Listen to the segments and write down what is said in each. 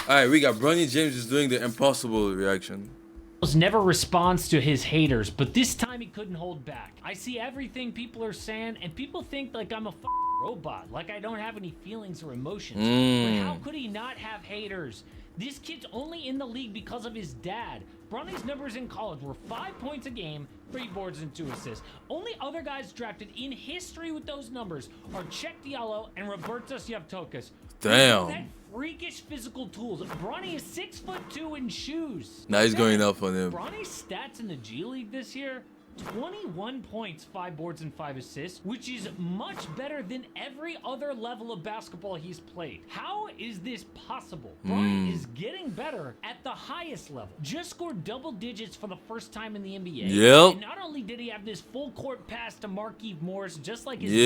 Alright, we got Bronny James is doing the impossible reaction. Never responds to his haters, but this time he couldn't hold back. I see everything people are saying, and people think like I'm a robot, like I don't have any feelings or emotions. But how could he not have haters? This kid's only in the league because of his dad. Bronny's numbers in college were 5 points a game, 3 boards and 2 assists. Only other guys drafted in history with those numbers are Czech Diallo and Robertas Yevtokas. Damn. Freakish physical tools. Bronny is 6'2" in shoes. Now he's going up on him. Bronny's stats in the G League this year: 21 points, 5 boards, and 5 assists, which is much better than every other level of basketball he's played. How is this possible? Bronny is getting better at the highest level. Just scored double digits for the first time in the NBA. Yep. And not only did he have this full court pass to Markieff Morris, just like his dad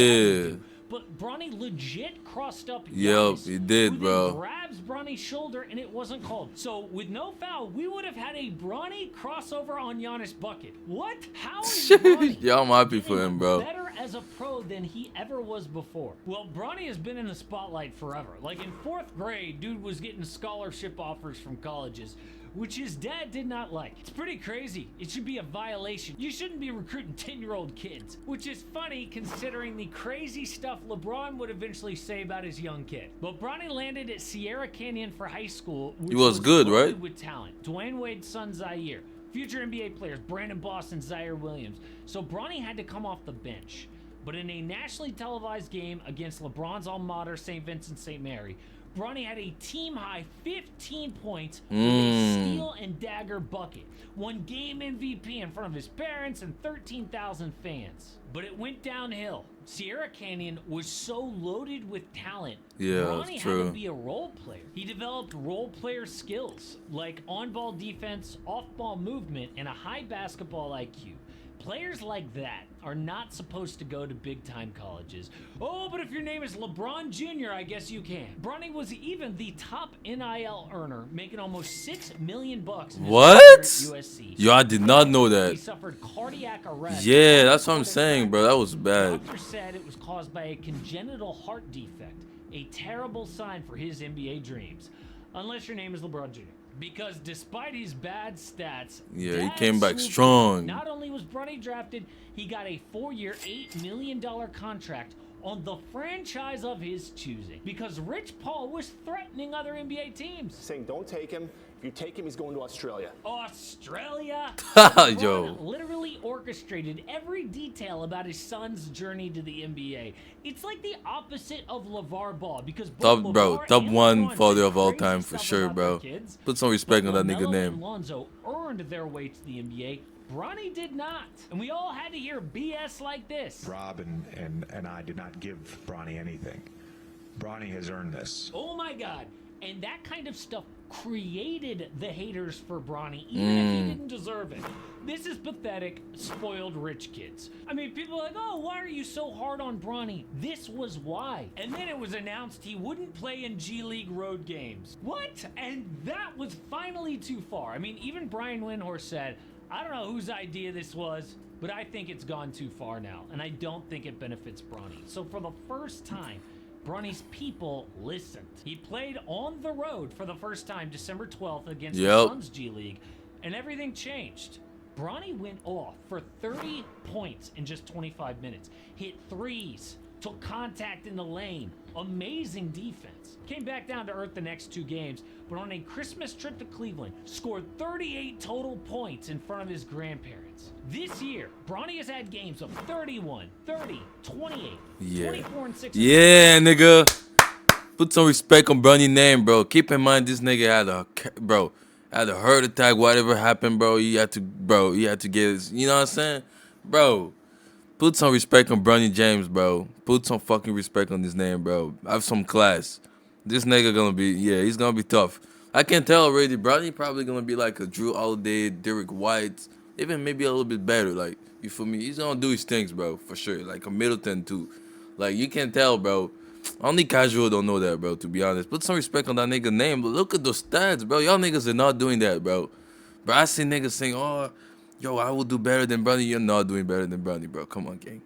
would do, but Bronny legit crossed up Giannis, he did, who bro. then grabs Bronny's shoulder and it wasn't called. So with no foul, we would have had a Bronny crossover on Giannis bucket. What? How is Bronny Yeah, I'm happy for him, bro. better as a pro than he ever was before? Well, Bronny has been in the spotlight forever. Like in 4th grade, dude was getting scholarship offers from colleges, which his dad did not like. It's pretty crazy. It should be a violation. You shouldn't be recruiting 10-year-old kids, which is funny considering the crazy stuff LeBron would eventually say about his young kid. But Bronny landed at Sierra Canyon for high school, which He was good, loaded right? with talent. Dwayne Wade's son Zaire, future NBA players Brandon Boston, Zaire Williams. So Bronny had to come off the bench. But in a nationally televised game against LeBron's alma mater, St. Vincent St. Mary, Bronny had a team-high 15 points with a steal and dagger bucket. Won game MVP in front of his parents and 13,000 fans. But it went downhill. Sierra Canyon was so loaded with talent. Yeah, Bronny that's had true. to be a role player. He developed role player skills like on-ball defense, off-ball movement, and a high basketball IQ. Players like that are not supposed to go to big-time colleges. Oh, but if your name is LeBron Jr., I guess you can. Bronny was even the top NIL earner, making almost $6 million in his What? career at USC. Yo, I did not know He that. suffered cardiac arrest. Yeah, that's what I'm saying, bro. That was bad. Doctors said it was caused by a congenital heart defect, a terrible sign for his NBA dreams. Unless your name is LeBron Jr. Because despite his bad stats, Yeah, he Dad came back swooped in. strong. Not only was Bronny drafted, he got a 4-year, $8 million contract on the franchise of his choosing. Because Rich Paul was threatening other NBA teams. Saying don't take him. If you take him, he's going to Australia. Australia? Yo. LeBron literally orchestrated every detail about his son's journey to the NBA. It's like the opposite of LeVar Ball because both Top LeVar one and LeBron father did of all crazy time for stuff sure, about bro. their kids, Put some respect but on that nigga LaMelo name. and Lonzo earned their way to the NBA. Bronny did not. And we all had to hear BS like this. Rob and I did not give Bronny anything. Bronny has earned this. Oh my God. And that kind of stuff created the haters for Bronny, even if he didn't deserve it. This is pathetic, spoiled rich kids. I mean, people are like, oh, why are you so hard on Bronny? This was why. And then it was announced he wouldn't play in G League road games. What? And that was finally too far. I mean, even Brian Windhorst said, I don't know whose idea this was, but I think it's gone too far now, and I don't think it benefits Bronny. So for the first time, Bronny's people listened. He played on the road for the first time December 12th against the Suns G League, and everything changed. Bronny went off for 30 points in just 25 minutes, hit threes, took contact in the lane, amazing defense. Came back down to earth the next 2 games, but on a Christmas trip to Cleveland, scored 38 total points in front of his grandparents. This year, Bronny has had games of 31, 30, 28, 24, and 6. Yeah, nigga. Put some respect on Bronny's name, bro. Keep in mind this nigga had a heart attack, whatever happened, bro. He had to get his, you know what I'm saying? Bro, put some respect on Bronny James, bro. Put some fucking respect on his name, bro. Have some class. This nigga gonna be, he's gonna be tough. I can tell already, Bronny probably gonna be like a Drew Holiday, Derek White, even maybe a little bit better. Like, you feel me? He's gonna do his things, bro, for sure. Like a Middleton too. Like, you can tell, bro. Only casual don't know that, bro, to be honest. Put some respect on that nigga name. But look at those stats, bro. Y'all niggas are not doing that, bro. Bro, I see niggas saying, oh, yo, I will do better than Bronny. You're not doing better than Bronny, bro. Come on, gang.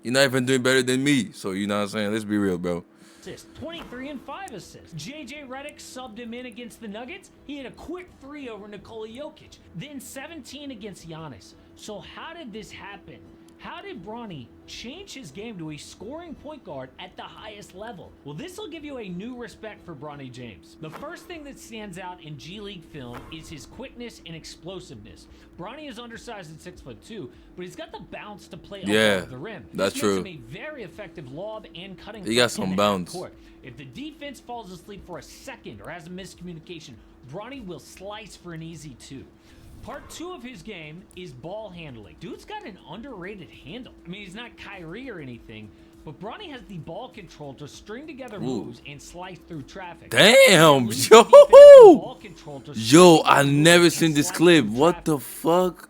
You're not even doing better than me. So, you know what I'm saying? Let's be real, bro. assists, 23 and 5 assists. JJ Redick subbed him in against the Nuggets. He had a quick 3 over Nikola Jokic, then 17 against Giannis. So how did this happen? How did Bronny change his game to a scoring point guard at the highest level? Well, this will give you a new respect for Bronny James. The first thing that stands out in G League film is his quickness and explosiveness. Bronny is undersized at 6'2", but he's got the bounce to play above the rim. That's this true. Makes him a very effective lob and cutting. He got threat in some the half bounce. court. If the defense falls asleep for a second or has a miscommunication, Bronny will slice for an easy 2. Part 2 of his game is ball handling. Dude's got an underrated handle. I mean, he's not Kyrie or anything, but Bronny has the ball control to string together moves and slice through traffic. Damn, Leads yo, the defense with ball control to yo, string I together never moves seen and this slice clip. through What traffic. the fuck?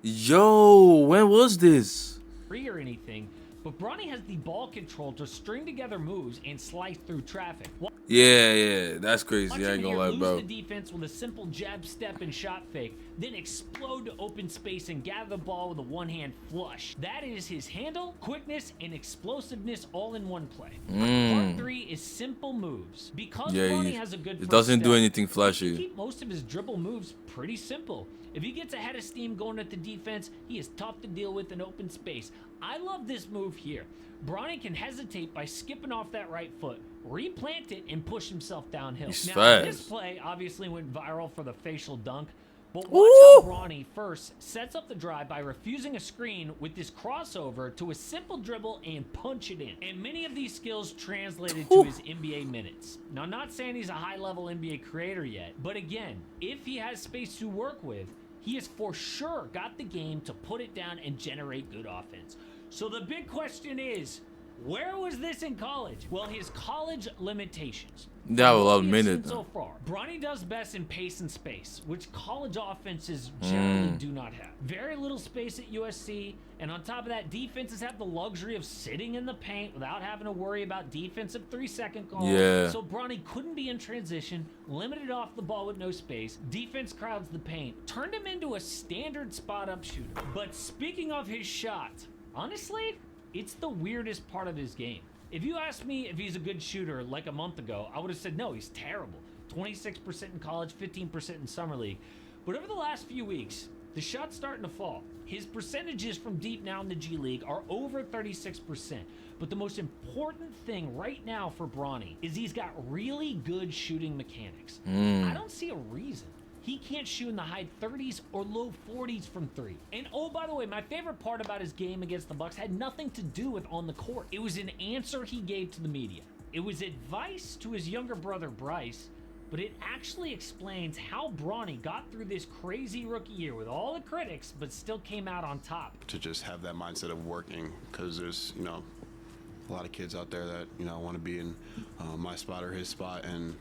Yo, when was this? Or anything, but Bronny has the ball control to string together moves and slice through traffic. Yeah, that's crazy. Watch I ain't him gonna here lie, lose bro. the defense with a simple jab step and shot fake, then explode to open space and gather the ball with a one-hand flush. That is his handle, quickness, and explosiveness all in one play. Part 3 is simple moves. Because Yeah, Bronny has a good it first doesn't do step, anything he can flashy. keep most of his dribble moves pretty simple. If he gets ahead of steam going at the defense, he is tough to deal with in open space. I love this move here. Bronny can hesitate by skipping off that right foot, replant it, and push himself downhill. He's Now, fast. this play obviously went viral for the facial dunk, but watch Woo! how Bronny first sets up the drive by refusing a screen with this crossover to a simple dribble and punch it in. And many of these skills translated to his NBA minutes. Now, I'm not saying he's a high-level NBA creator yet, but again, if he has space to work with, he has for sure got the game to put it down and generate good offense. So the big question is, where was this in college? Well, his college limitations. That was a lot of What we have minutes. seen so far, Bronny does best in pace and space, which college offenses generally do not have. Very little space at USC, and on top of that, defenses have the luxury of sitting in the paint without having to worry about defensive 3-second calls. Yeah. So Bronny couldn't be in transition, limited off the ball with no space, defense crowds the paint, turned him into a standard spot-up shooter. But speaking of his shot, honestly, it's the weirdest part of his game. If you asked me if he's a good shooter like a month ago, I would have said no, he's terrible. 26% in college, 15% in summer league. But over the last few weeks, the shot's starting to fall. His percentages from deep now in the G League are over 36%. But the most important thing right now for Bronny is he's got really good shooting mechanics. I don't see a reason he can't shoot in the high 30s or low 40s from 3. And oh, by the way, my favorite part about his game against the Bucks had nothing to do with on the court. It was an answer he gave to the media. It was advice to his younger brother Bryce, but it actually explains how Bronny got through this crazy rookie year with all the critics, but still came out on top. To just have that mindset of working, because there's, a lot of kids out there that, want to be in my spot or his spot, and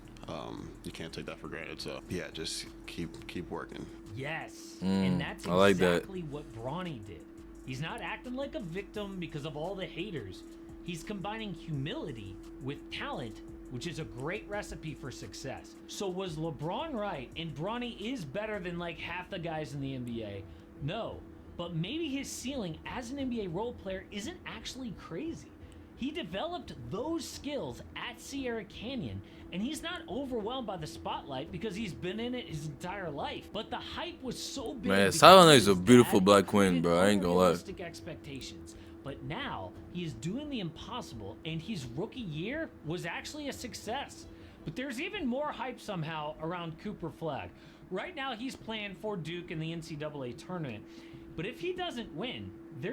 you can't take that for granted. So yeah, just keep working. Yes, and that's I like that. exactly what Bronny did. He's not acting like a victim because of all the haters. He's combining humility with talent, which is a great recipe for success. So was LeBron right, and Bronny is better than like half the guys in the NBA? No, but maybe his ceiling as an NBA role player isn't actually crazy. He developed those skills at Sierra Canyon, and he's not overwhelmed by the spotlight because he's been in it his entire life. But the hype was so big. Man, because Silent of is a his beautiful dad, black it queen, created bro. I ain't gonna lie. unrealistic expectations. But now he is doing the impossible, and his rookie year was actually a success. But there's even more hype somehow around Cooper Flagg. Right now he's playing for Duke in the NCAA tournament. But if he doesn't win, there's